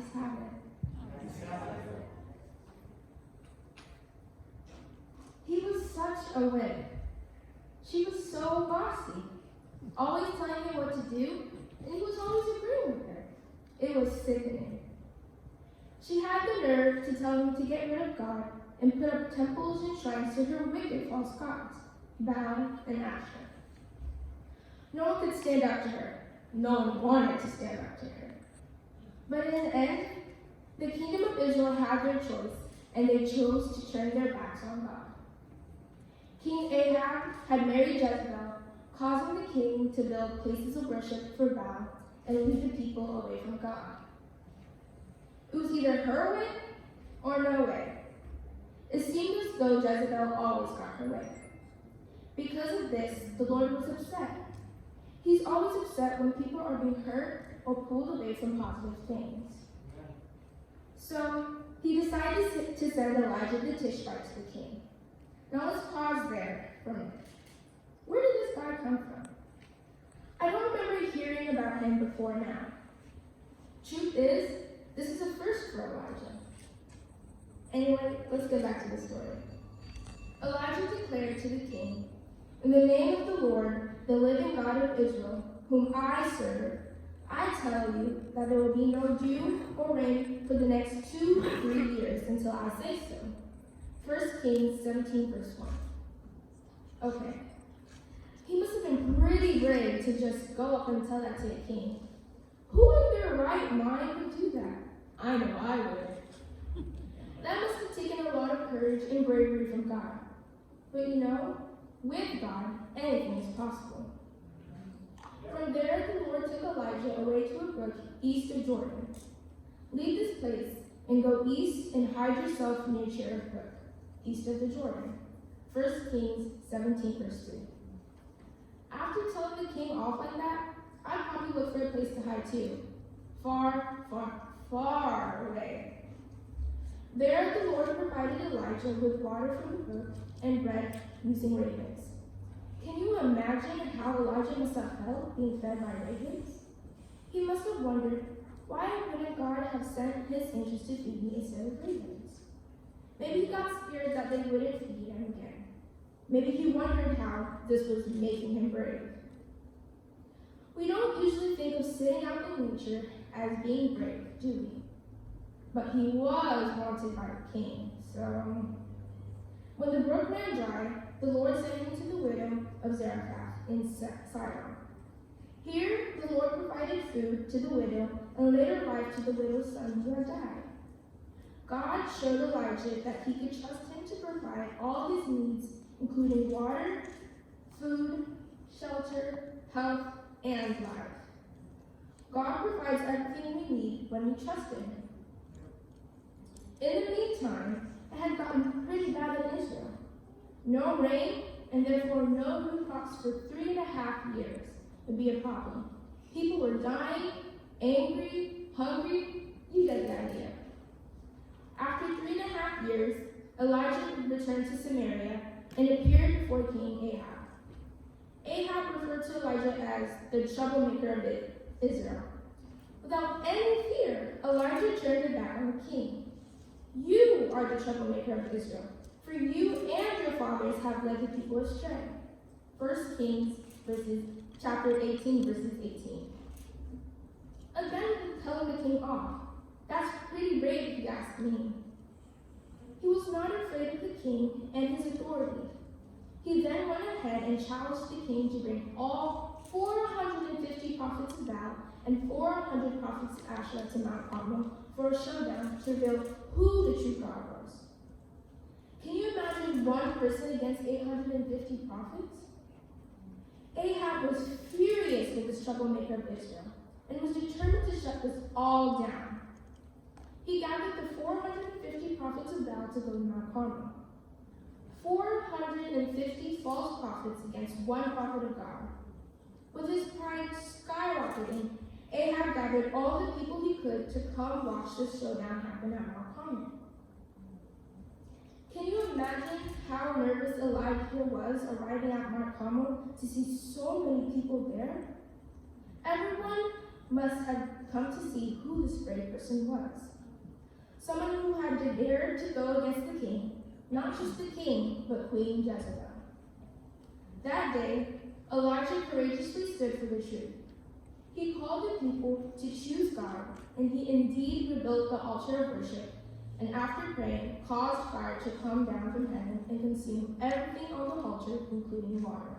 Nice habit. He was such a wimp. She was so bossy, always telling him what to do, and he was always agreeing with her. It was sickening. She had the nerve to tell him to get rid of God and put up temples and shrines to her wicked false gods, Baal and Asher. No one could stand up to her. No one wanted to stand up to her. But in the end, the kingdom of Israel had their choice, and they chose to turn their backs on God. King Ahab had married Jezebel, causing the king to build places of worship for Baal and lead the people away from God. It was either her way or no way. It seemed as though Jezebel always got her way. Because of this, the Lord was upset. He's always upset when people are being hurt or pulled away from positive things. So he decided to send Elijah the Tishbite to the king. Now let's pause there for a minute. Where did this guy come from? I don't remember hearing about him before now. Truth is, this is a first for Elijah. Anyway, let's get back to the story. Elijah declared to the king, "In the name of the Lord, the living God of Israel, whom I serve, I tell you that there will be no dew or rain for the next 2 to 3 years until I say so." 1 Kings 17, verse 1. Okay. He must have been pretty brave to just go up and tell that to a king. Who in their right mind would do that? I know I would. That must have taken a lot of courage and bravery from God. But you know, with God, anything is possible. From there, the Lord took Elijah away to a brook east of Jordan. Leave this place and go east and hide yourself near Cherith Brook, east of the Jordan. 1 Kings 17, verse 3. After telling the king off like that, I'd probably look for a place to hide too. Far, far, far away. There, the Lord provided Elijah with water from the brook and bread using ravens. Can you imagine how Elijah must have felt being fed by ravens? He must have wondered, why wouldn't God have sent his angels to feed me instead of ravens? Maybe he got scared that they wouldn't feed him again. Maybe he wondered how this was making him brave. We don't usually think of sitting out in nature as being brave, do we? But he was wanted by the king, so... When the brook ran dry, the Lord sent him to the widow of Zarephath in Sidon. Here, the Lord provided food to the widow and later life to the widow's son who had died. God showed Elijah that he could trust him to provide all his needs, including water, food, shelter, health, and life. God provides everything we need when we trust in him. In the meantime, it had gotten pretty bad in Israel. No rain, and therefore no new crops for 3.5 years would be a problem. People were dying, angry, hungry, you get the idea. After 3.5 years, Elijah returned to Samaria and appeared before King Ahab. Ahab referred to Elijah as the troublemaker of Israel. Without any fear, Elijah turned it back on the king. You are the troublemaker of Israel, for you and your fathers have led the people astray. 1 Kings chapter 18, verses 18. Again, telling the king off. That's pretty brave if you ask me. He was not afraid of the king and his authority. He then went ahead and challenged the king to bring all 450 prophets of Baal and 400 prophets of Asherah to Mount Carmel for a showdown to reveal who the true God was. Can you imagine one person against 850 prophets? Ahab was furious with this troublemaker of Israel and was determined to shut this all down. He gathered the 450 prophets of Baal to go to Mount Carmel. 450 false prophets against one prophet of God. With his pride skyrocketing, Ahab gathered all the people he could to come watch this showdown happen at Mount Carmel. Can you imagine how nervous Elijah was arriving at Mount Carmel to see so many people there? Everyone must have come to see who this brave person was. Someone who had dared to go against the king, not just the king, but Queen Jezebel. That day, Elijah courageously stood for the truth. He called the people to choose God, and he indeed rebuilt the altar of worship, and after praying, caused fire to come down from heaven and consume everything on the altar, including water.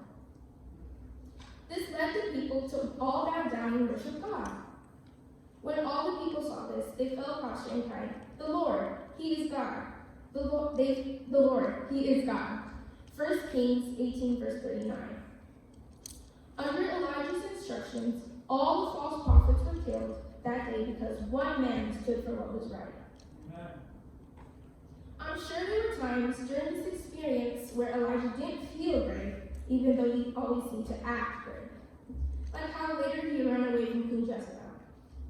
This led the people to all bow down and worship God. When all the people saw this, they fell prostrate and cried, "The Lord, He is God. The Lord, He is God." 1 Kings 18, verse 39. Under Elijah's instructions, all the false prophets were killed that day because one man stood for what was right. Amen. I'm sure there were times during this experience where Elijah didn't feel brave, even though he always seemed to act brave. Like how later he ran away from Queen Jezebel.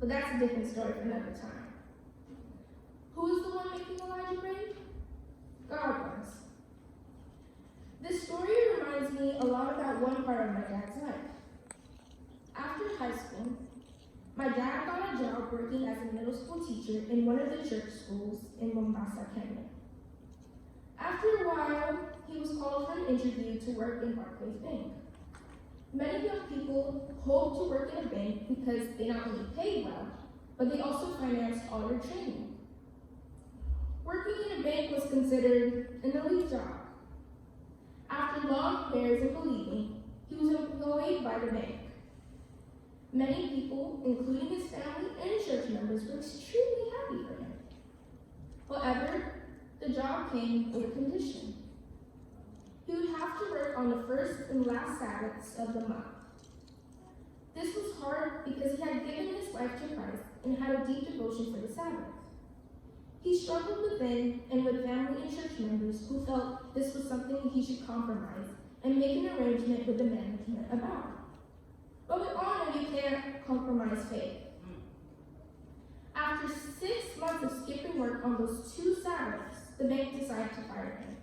But that's a different story for another time. Who is the one making Elijah brave? God was. This story reminds me a lot about one part of my dad's life. After high school, my dad got a job working as a middle school teacher in one of the church schools in Mombasa, Kenya. After a while, he was called for an interview to work in Barclays Bank. Many young people hope to work in a bank because they not only pay well, but they also finance all their training. Working in a bank was considered an elite job. After long prayers and believing, he was employed by the bank. Many people, including his family and church members, were extremely happy for him. However, the job came with a condition. He would have to work on the first and last Sabbaths of the month. This was hard because he had given his life to Christ and had a deep devotion for the Sabbath. He struggled within and with family and church members who felt this was something he should compromise and make an arrangement with the management about. But we all know you can't compromise faith. After 6 months of skipping work on those 2 Sabbaths, the bank decided to fire him.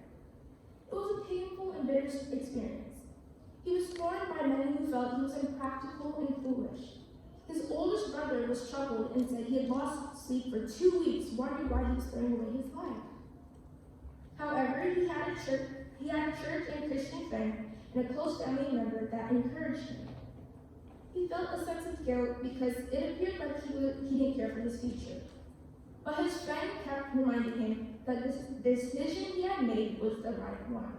It was a painful and bitter experience. He was scorned by many who felt he was impractical and foolish. His oldest brother was troubled and said he had lost sleep for 2 weeks, wondering why he was throwing away his life. However, he had a church and Christian friend and a close family member that encouraged him. He felt a sense of guilt because it appeared like he didn't care for his future. But his friend kept reminding him that this decision he had made was the right one.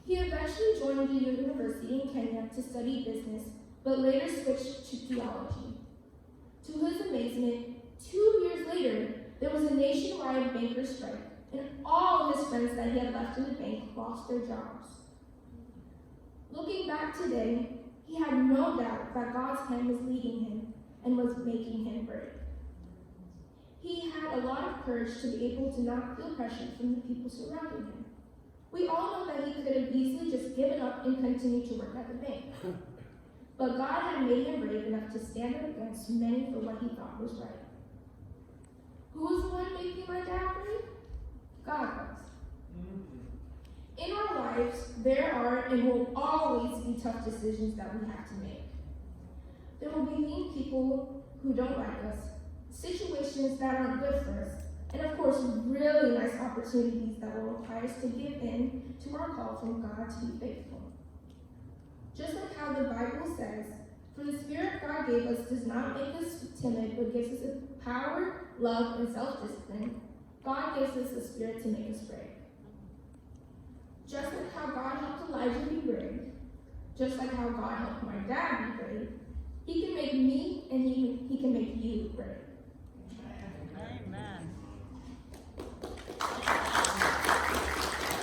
He eventually joined the university in Kenya to study business, but later switched to theology. To his amazement, 2 years later, there was a nationwide bankers' strike, and all of his friends that he had left in the bank lost their jobs. Looking back today, he had no doubt that God's hand was leading him and was making him brave. He had a lot of courage to be able to not feel pressure from the people surrounding him. We all know that he could have easily just given up and continued to work at the bank. But God had made him brave enough to stand up against many for what he thought was right. Who was the one making my dad brave? God was. In our lives, there are and will always be tough decisions that we have to make. There will be mean people who don't like us, situations that aren't good for us, and of course, really nice opportunities that will require us to give in to our call from God to be faithful. Just like how the Bible says, "For the Spirit God gave us does not make us timid, but gives us a power, love, and self-discipline," God gives us the Spirit to make us brave. Just like how God helped Elijah be brave, just like how God helped my dad be brave, He can make me and he can make you brave.